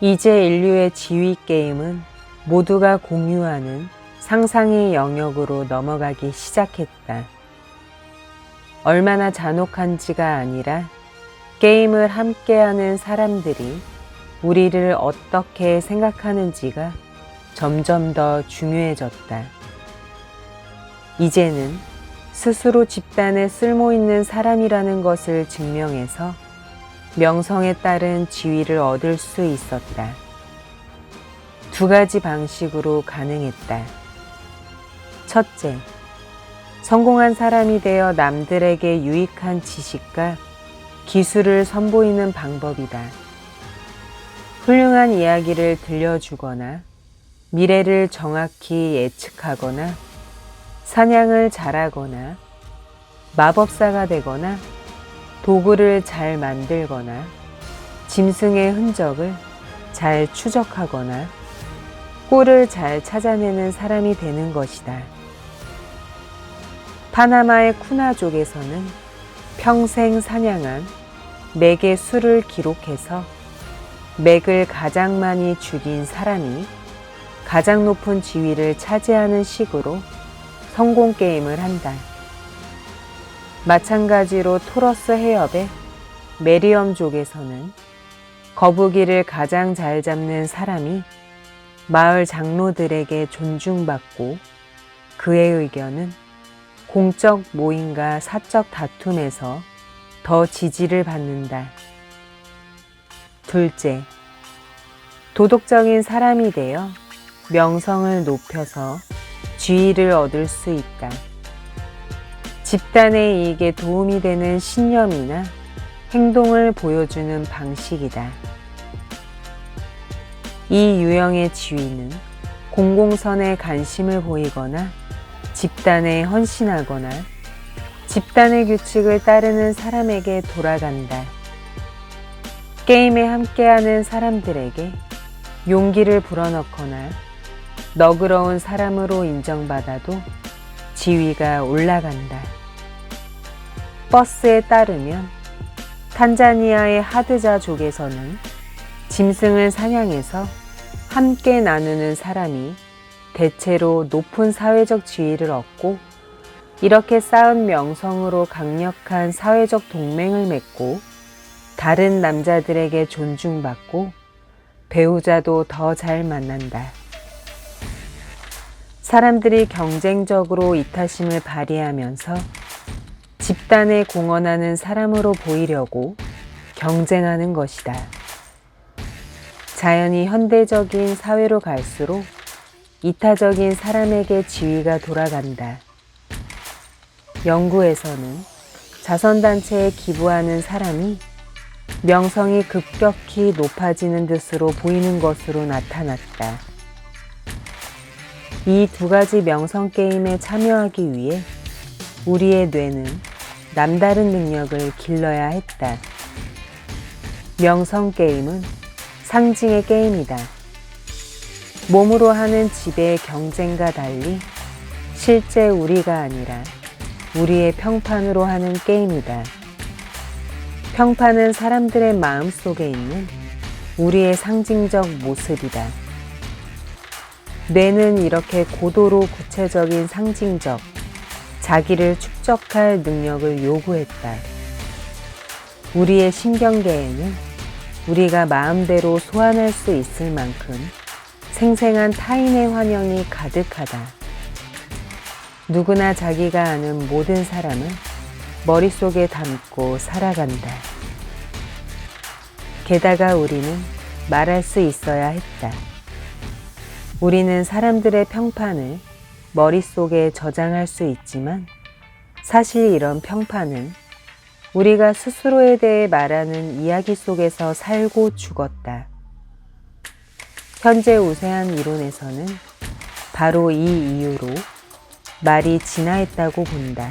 이제 인류의 지휘 게임은 모두가 공유하는 상상의 영역으로 넘어가기 시작했다. 얼마나 잔혹한지가 아니라 게임을 함께하는 사람들이 우리를 어떻게 생각하는지가 점점 더 중요해졌다. 이제는 스스로 집단에 쓸모있는 사람이라는 것을 증명해서 명성에 따른 지위를 얻을 수 있었다. 두 가지 방식으로 가능했다. 첫째, 성공한 사람이 되어 남들에게 유익한 지식과 기술을 선보이는 방법이다. 훌륭한 이야기를 들려주거나 미래를 정확히 예측하거나 사냥을 잘하거나 마법사가 되거나 도구를 잘 만들거나 짐승의 흔적을 잘 추적하거나 꼴을 잘 찾아내는 사람이 되는 것이다. 파나마의 쿠나족에서는 평생 사냥한 맥의 수를 기록해서 맥을 가장 많이 죽인 사람이 가장 높은 지위를 차지하는 식으로 성공 게임을 한다. 마찬가지로 토러스 해협의 메리엄족에서는 거북이를 가장 잘 잡는 사람이 마을 장로들에게 존중받고 그의 의견은 공적 모임과 사적 다툼에서 더 지지를 받는다. 둘째, 도덕적인 사람이 되어 명성을 높여서 지위를 얻을 수 있다. 집단의 이익에 도움이 되는 신념이나 행동을 보여주는 방식이다. 이 유형의 지위는 공공선에 관심을 보이거나 집단에 헌신하거나 집단의 규칙을 따르는 사람에게 돌아간다. 게임에 함께하는 사람들에게 용기를 불어넣거나 너그러운 사람으로 인정받아도 지위가 올라간다. 버스에 따르면 탄자니아의 하드자족에서는 짐승을 사냥해서 함께 나누는 사람이 대체로 높은 사회적 지위를 얻고 이렇게 쌓은 명성으로 강력한 사회적 동맹을 맺고 다른 남자들에게 존중받고 배우자도 더 잘 만난다. 사람들이 경쟁적으로 이타심을 발휘하면서 집단에 공헌하는 사람으로 보이려고 경쟁하는 것이다. 자연히 현대적인 사회로 갈수록 이타적인 사람에게 지위가 돌아간다. 연구에서는 자선단체에 기부하는 사람이 명성이 급격히 높아지는 듯으로 보이는 것으로 나타났다. 이 두 가지 명성 게임에 참여하기 위해 우리의 뇌는 남다른 능력을 길러야 했다. 명성 게임은 상징의 게임이다. 몸으로 하는 지배의 경쟁과 달리 실제 우리가 아니라 우리의 평판으로 하는 게임이다. 평판은 사람들의 마음 속에 있는 우리의 상징적 모습이다. 뇌는 이렇게 고도로 구체적인 상징적, 자기를 축적할 능력을 요구했다. 우리의 신경계에는 우리가 마음대로 소환할 수 있을 만큼 생생한 타인의 환영이 가득하다. 누구나 자기가 아는 모든 사람을 머릿속에 담고 살아간다. 게다가 우리는 말할 수 있어야 했다. 우리는 사람들의 평판을 머릿속에 저장할 수 있지만 사실 이런 평판은 우리가 스스로에 대해 말하는 이야기 속에서 살고 죽었다. 현재 우세한 이론에서는 바로 이 이유로 말이 진화했다고 본다.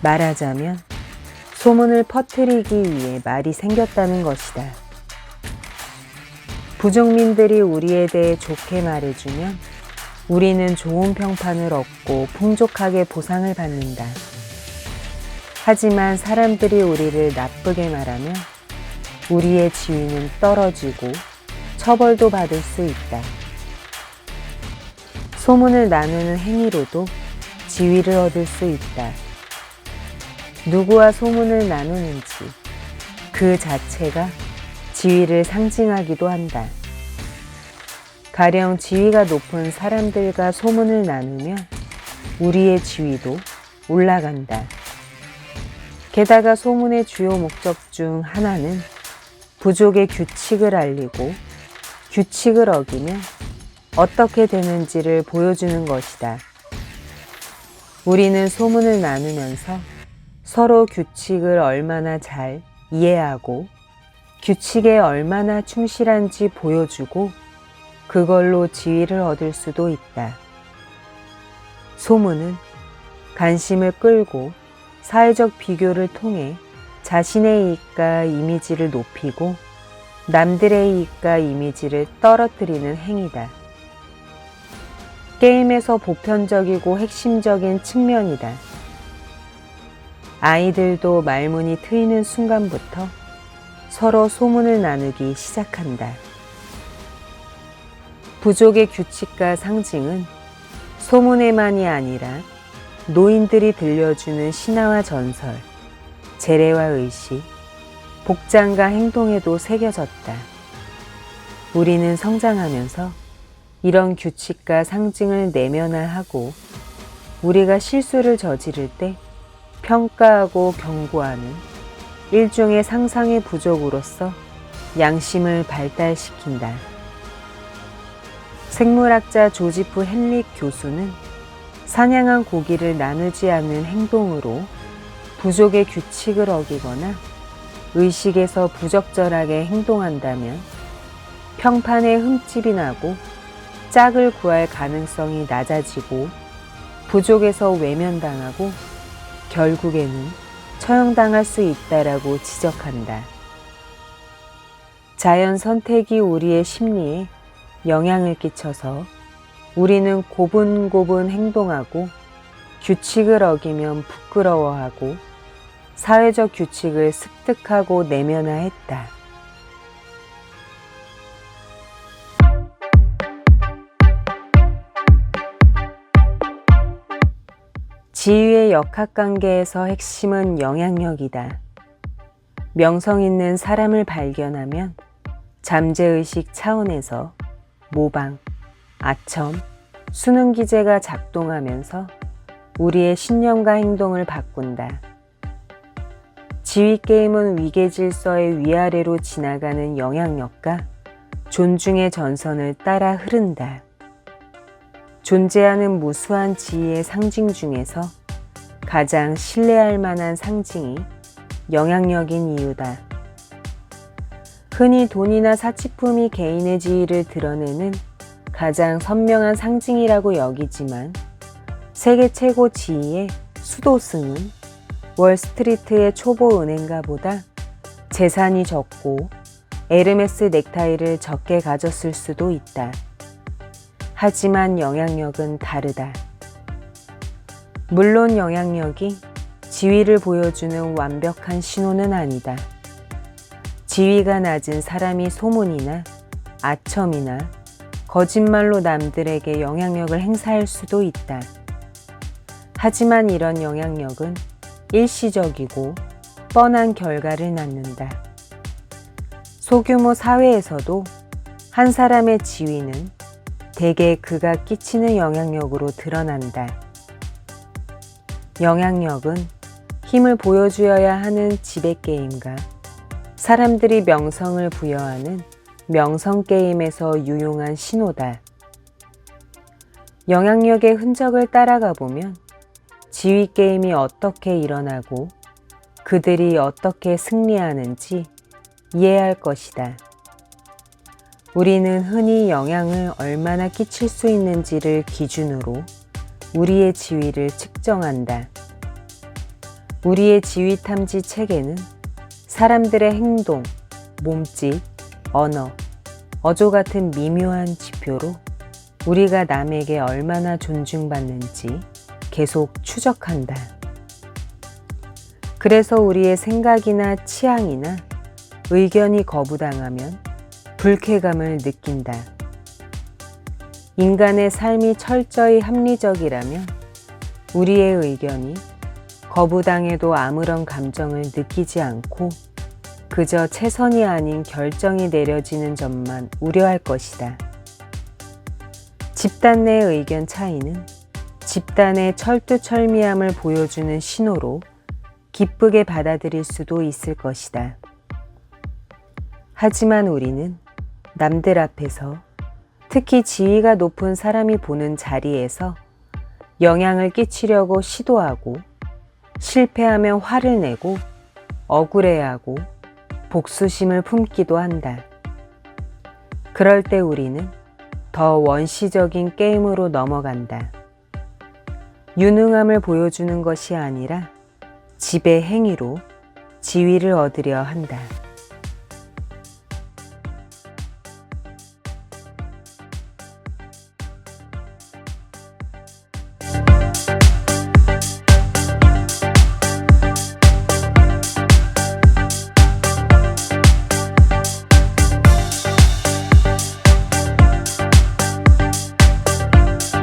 말하자면 소문을 퍼뜨리기 위해 말이 생겼다는 것이다. 부족민들이 우리에 대해 좋게 말해주면 우리는 좋은 평판을 얻고 풍족하게 보상을 받는다. 하지만 사람들이 우리를 나쁘게 말하면 우리의 지위는 떨어지고 처벌도 받을 수 있다. 소문을 나누는 행위로도 지위를 얻을 수 있다. 누구와 소문을 나누는지 그 자체가 지위를 상징하기도 한다. 가령 지위가 높은 사람들과 소문을 나누면 우리의 지위도 올라간다. 게다가 소문의 주요 목적 중 하나는 부족의 규칙을 알리고 규칙을 어기면 어떻게 되는지를 보여주는 것이다. 우리는 소문을 나누면서 서로 규칙을 얼마나 잘 이해하고 규칙에 얼마나 충실한지 보여주고 그걸로 지위를 얻을 수도 있다. 소문은 관심을 끌고 사회적 비교를 통해 자신의 이익과 이미지를 높이고 남들의 이익과 이미지를 떨어뜨리는 행위다. 게임에서 보편적이고 핵심적인 측면이다. 아이들도 말문이 트이는 순간부터 서로 소문을 나누기 시작한다. 부족의 규칙과 상징은 소문에만이 아니라 노인들이 들려주는 신화와 전설, 재래와 의식, 복장과 행동에도 새겨졌다. 우리는 성장하면서 이런 규칙과 상징을 내면화하고 우리가 실수를 저지를 때 평가하고 경고하는 일종의 상상의 부족으로서 양심을 발달시킨다. 생물학자 조지프 헨릭 교수는 사냥한 고기를 나누지 않는 행동으로 부족의 규칙을 어기거나 의식에서 부적절하게 행동한다면 평판에 흠집이 나고 짝을 구할 가능성이 낮아지고 부족에서 외면당하고 결국에는 처형당할 수 있다라고 지적한다. 자연 선택이 우리의 심리에 영향을 끼쳐서 우리는 고분고분 행동하고 규칙을 어기면 부끄러워하고 사회적 규칙을 습득하고 내면화했다. 지위의 역학관계에서 핵심은 영향력이다. 명성 있는 사람을 발견하면 잠재의식 차원에서 모방, 아첨, 수능기제가 작동하면서 우리의 신념과 행동을 바꾼다. 지위게임은 위계질서의 위아래로 지나가는 영향력과 존중의 전선을 따라 흐른다. 존재하는 무수한 지위의 상징 중에서 가장 신뢰할 만한 상징이 영향력인 이유다. 흔히 돈이나 사치품이 개인의 지위를 드러내는 가장 선명한 상징이라고 여기지만 세계 최고 지위의 수도승은 월스트리트의 초보 은행가보다 재산이 적고 에르메스 넥타이를 적게 가졌을 수도 있다. 하지만 영향력은 다르다. 물론 영향력이 지위를 보여주는 완벽한 신호는 아니다. 지위가 낮은 사람이 소문이나 아첨이나 거짓말로 남들에게 영향력을 행사할 수도 있다. 하지만 이런 영향력은 일시적이고 뻔한 결과를 낳는다. 소규모 사회에서도 한 사람의 지위는 대개 그가 끼치는 영향력으로 드러난다. 영향력은 힘을 보여주어야 하는 지배게임과 사람들이 명성을 부여하는 명성게임에서 유용한 신호다. 영향력의 흔적을 따라가 보면 지위게임이 어떻게 일어나고 그들이 어떻게 승리하는지 이해할 것이다. 우리는 흔히 영향을 얼마나 끼칠 수 있는지를 기준으로 우리의 지위를 측정한다. 우리의 지위 탐지 체계는 사람들의 행동, 몸짓, 언어, 어조 같은 미묘한 지표로 우리가 남에게 얼마나 존중받는지 계속 추적한다. 그래서 우리의 생각이나 취향이나 의견이 거부당하면 불쾌감을 느낀다. 인간의 삶이 철저히 합리적이라면 우리의 의견이 거부당해도 아무런 감정을 느끼지 않고 그저 최선이 아닌 결정이 내려지는 점만 우려할 것이다. 집단 내 의견 차이는 집단의 철두철미함을 보여주는 신호로 기쁘게 받아들일 수도 있을 것이다. 하지만 우리는 남들 앞에서, 특히 지위가 높은 사람이 보는 자리에서 영향을 끼치려고 시도하고 실패하면 화를 내고 억울해하고 복수심을 품기도 한다. 그럴 때 우리는 더 원시적인 게임으로 넘어간다. 유능함을 보여주는 것이 아니라 지배 행위로 지위를 얻으려 한다.